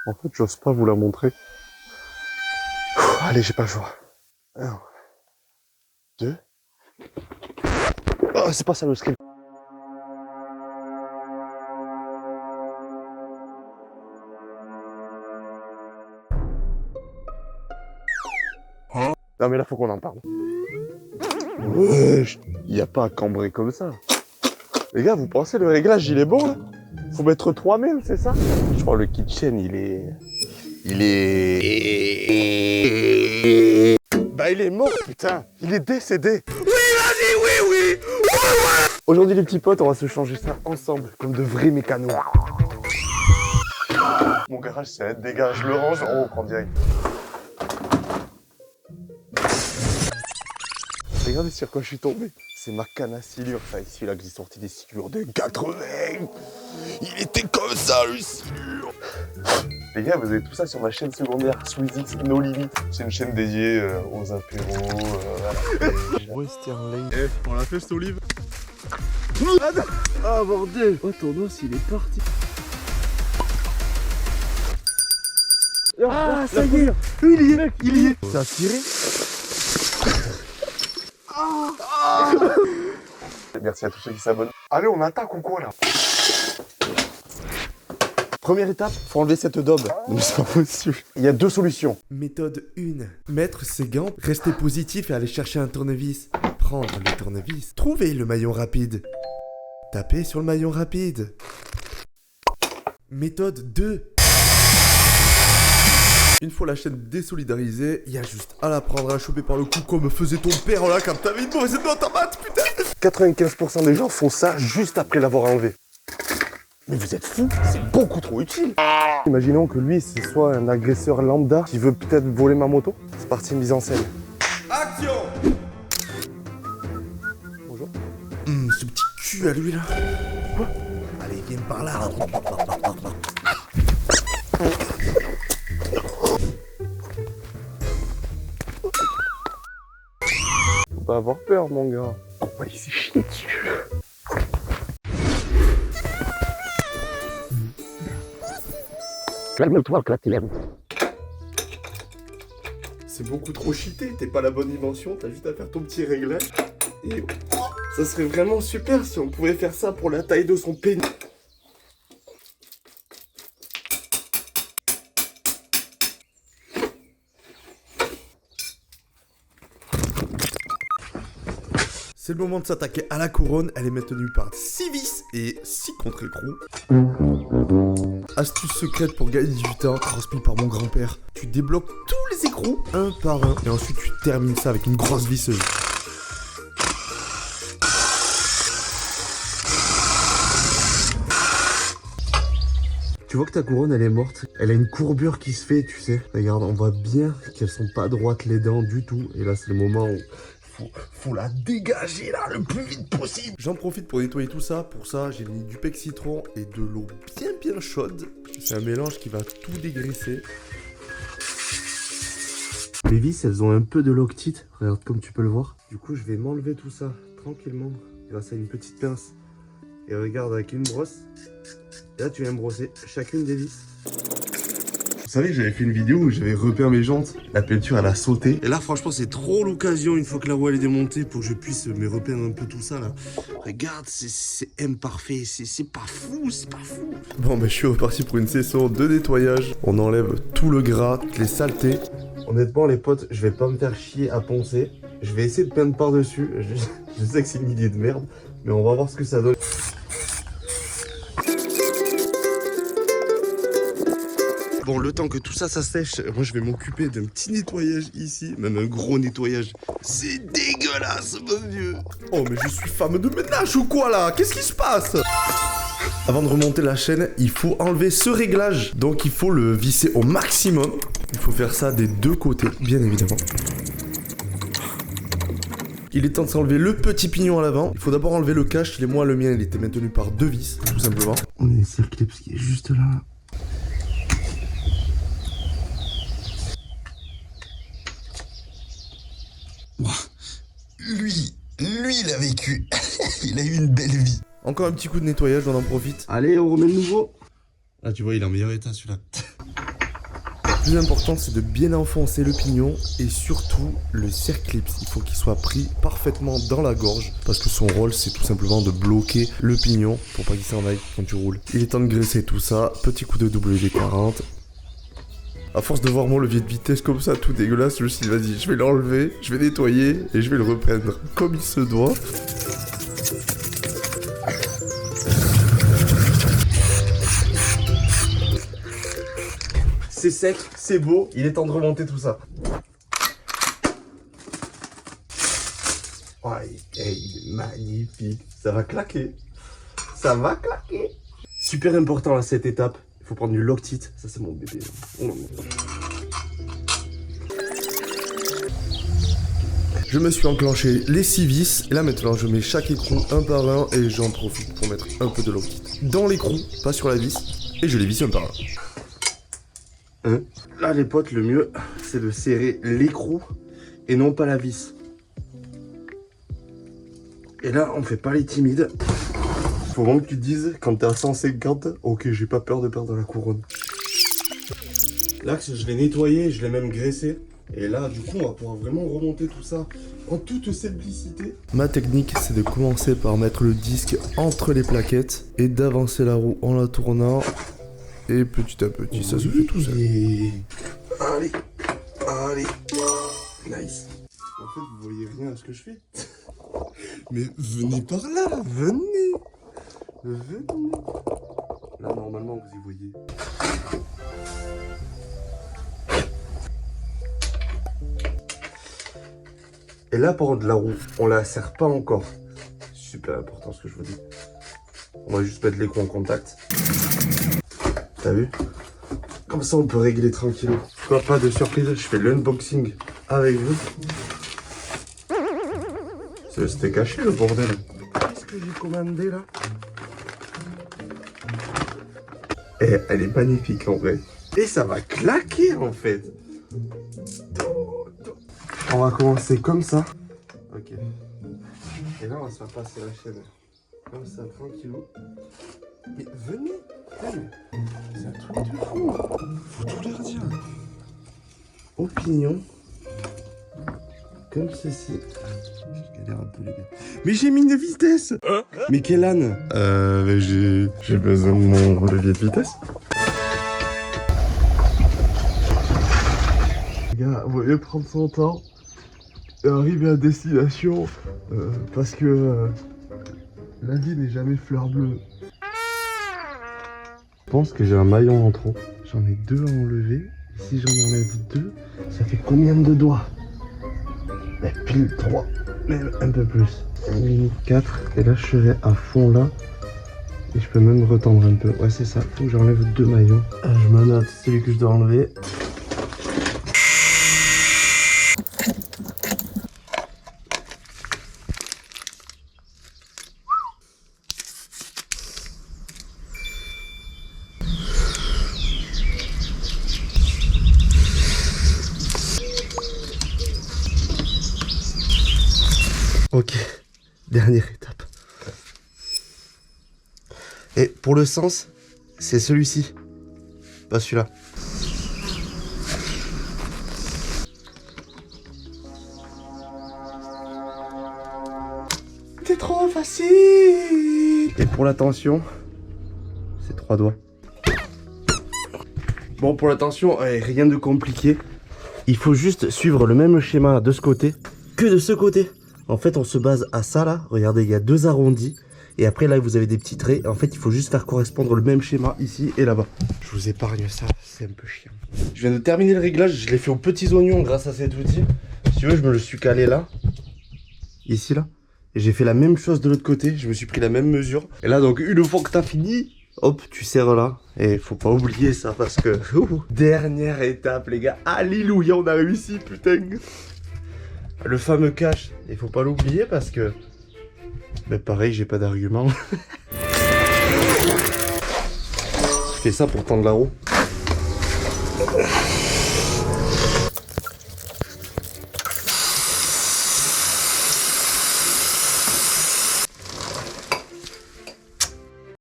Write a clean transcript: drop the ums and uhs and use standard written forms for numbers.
En fait, j'ose pas vous la montrer. Allez, j'ai pas le choix. 1, 2. Oh, c'est pas ça le script. Non mais là faut qu'on en parle. Il y a pas à cambrer comme ça. Les gars, vous pensez le réglage il est bon là? Faut mettre 3000, c'est ça? Je crois le kitchen il est... Bah il est mort putain. Il est décédé. Oui vas-y, oui. Aujourd'hui les petits potes, on va se changer ça ensemble, comme de vrais mécanos. Mon garage c'est un dégât, je le range en haut, on direct. Regardez sur quoi je suis tombé. C'est ma canne à silure, ça ici là que j'ai sorti des silures de 80. Il était comme ça le silure. Les gars, vous avez tout ça sur ma chaîne secondaire, SwissX No Limit. C'est une chaîne dédiée aux apéros, voilà. Western Lane. On l'a fait cette olive. Ah bordel. Oh ton os il est parti. Ah ça y est. Il y est. Ça a tiré. Merci à tous ceux qui s'abonnent. Allez, on attaque ou quoi là? Première étape, faut enlever cette daube. Mais c'est pas possible. Il y a 2 solutions. Méthode 1. Mettre ses gants, rester positif et aller chercher un tournevis. Prendre le tournevis. Trouver le maillon rapide. Taper sur le maillon rapide. Méthode 2. Une fois la chaîne désolidarisée, il y a juste à la prendre, à la choper par le cou comme faisait ton père là quand t'avais une mauvaise note en maths, putain. 95% des gens font ça juste après l'avoir enlevé. Mais vous êtes fous, c'est beaucoup trop utile. Imaginons que lui, ce soit un agresseur lambda qui veut peut-être voler ma moto. C'est parti, une mise en scène. Action. Bonjour. Ce petit cul à lui là. Quoi? Allez, viens par là. Faut pas avoir peur, mon gars. Oh, il s'est chié dessus. Calme-toi, Clatilène. C'est beaucoup trop cheaté, t'es pas la bonne dimension, t'as juste à faire ton petit réglage. Et ça serait vraiment super si on pouvait faire ça pour la taille de son pénis. C'est le moment de s'attaquer à la couronne, elle est maintenue par 6 vis et 6 contre-écrous. Astuce secrète pour gagner 18 ans, transmise par mon grand-père. Tu débloques tous les écrous, un par un, et ensuite tu termines ça avec une grosse visseuse. Tu vois que ta couronne, elle est morte. Elle a une courbure qui se fait, tu sais. Regarde, on voit bien qu'elles sont pas droites les dents du tout. Et là, c'est le moment où... Faut la dégager là le plus vite possible. J'en profite pour nettoyer tout ça. Pour ça, j'ai mis du pec citron et de l'eau bien chaude. C'est un mélange qui va tout dégraisser. Les vis, elles ont un peu de loctite. Regarde comme tu peux le voir. Du coup, je vais m'enlever tout ça tranquillement grâce à une petite pince. Et regarde avec une brosse. Là, tu viens brosser chacune des vis. Vous savez, j'avais fait une vidéo où j'avais repeint mes jantes. La peinture, elle a sauté. Et là, franchement, c'est trop l'occasion, une fois que la roue elle est démontée, pour que je puisse me repeindre un peu tout ça, là. Regarde, c'est imparfait. C'est pas fou, c'est pas fou. Bon, je suis reparti pour une session de nettoyage. On enlève tout le gras, toutes les saletés. Honnêtement, les potes, je vais pas me faire chier à poncer. Je vais essayer de peindre par-dessus. Je sais que c'est une idée de merde, mais on va voir ce que ça donne. Bon, le temps que tout ça sèche, moi je vais m'occuper d'un petit nettoyage ici, même un gros nettoyage. C'est dégueulasse, mon vieux. Oh, mais je suis femme de ménage ou quoi là? Qu'est-ce qui se passe? Avant de remonter la chaîne, il faut enlever ce réglage. Donc il faut le visser au maximum. Il faut faire ça des deux côtés, bien évidemment. Il est temps de s'enlever le petit pignon à l'avant. Il faut d'abord enlever le cache. Moi, le mien, il était maintenu par 2 vis, tout simplement. On est circlips qui est juste là. Lui, il a vécu. Il a eu une belle vie. Encore un petit coup de nettoyage, on en profite. Allez, on remet le nouveau. Ah, tu vois, il est en meilleur état celui-là. plus important, c'est de bien enfoncer le pignon et surtout le circlips. Il faut qu'il soit pris parfaitement dans la gorge parce que son rôle, c'est tout simplement de bloquer le pignon pour pas qu'il s'en aille quand tu roules. Il est temps de graisser tout ça. Petit coup de WD-40. À force de voir mon levier de vitesse comme ça, tout dégueulasse, je me suis dit, vas-y, je vais l'enlever, je vais nettoyer et je vais le reprendre comme il se doit. C'est sec, c'est beau, il est temps de remonter tout ça. Oh, il est magnifique. Ça va claquer. Ça va claquer. Super important à cette étape. Il faut prendre du Loctite. Ça, c'est mon bébé. Je me suis enclenché les 6 vis. Et là maintenant, je mets chaque écrou un par un et j'en profite pour mettre un peu de Loctite dans l'écrou, pas sur la vis. Et je les visse un par un. Là, les potes, le mieux, c'est de serrer l'écrou et non pas la vis. Et là, on fait pas les timides. Faut vraiment que tu te dises, quand t'es à 150, ok, j'ai pas peur de perdre la couronne. L'axe, je l'ai nettoyé, je l'ai même graissé. Et là, du coup, on va pouvoir vraiment remonter tout ça en toute simplicité. Ma technique, c'est de commencer par mettre le disque entre les plaquettes et d'avancer la roue en la tournant. Et petit à petit, ça se fait tout seul. Allez, allez. Nice. En fait, vous voyez rien à ce que je fais. Mais venez par là, venez. Venez. Là, normalement, vous y voyez. Et là, par contre, la roue, on la serre pas encore. Super important ce que je vous dis. On va juste mettre l'écrou en contact. T'as vu? Comme ça, on peut régler tranquillement. Pas de surprise, je fais l'unboxing avec vous. C'était caché le bordel. Qu'est-ce que j'ai commandé là? Et elle est magnifique en vrai. Et ça va claquer en fait. On va commencer comme ça. Ok. Et là, on va se faire passer la chaîne. Comme ça, tranquillou. Mais venez, venez. C'est un truc de fou. Faut tout leur dire. Au pignon. Comme ceci. Je galère un peu les gars. Mais j'ai mis une vitesse. Mais quel âne? J'ai besoin de mon levier de vitesse. Les gars, vous voyez prendre son temps et arriver à destination parce que la vie n'est jamais fleur bleue. Je pense que j'ai un maillon en trop. J'en ai 2 à enlever. Et si j'en enlève 2, ça fait combien de doigts? Mais pile 3, même un peu plus. 4, et là je serai à fond là. Et je peux même retendre un peu. Ouais, c'est ça, faut que j'enlève 2 maillons. Je me note celui que je dois enlever. Ok, dernière étape. Et pour le sens, c'est celui-ci, pas celui-là. C'est trop facile. Et pour la tension, c'est 3 doigts. Bon, pour la tension, rien de compliqué. Il faut juste suivre le même schéma de ce côté que de ce côté. En fait, on se base à ça là. Regardez, il y a 2 arrondis. Et après, là, vous avez des petits traits. En fait, il faut juste faire correspondre le même schéma ici et là-bas. Je vous épargne ça, c'est un peu chiant. Je viens de terminer le réglage. Je l'ai fait aux petits oignons grâce à cet outil. Si tu veux, je me le suis calé là. Ici, là. Et j'ai fait la même chose de l'autre côté. Je me suis pris la même mesure. Et là, donc, une fois que t'as fini, hop, tu serres là. Et faut pas oublier ça parce que... dernière étape, les gars. Alléluia, on a réussi, putain. Le fameux cache, il faut pas l'oublier parce que... Mais pareil, j'ai pas d'argument. Je fais ça pour tendre la roue.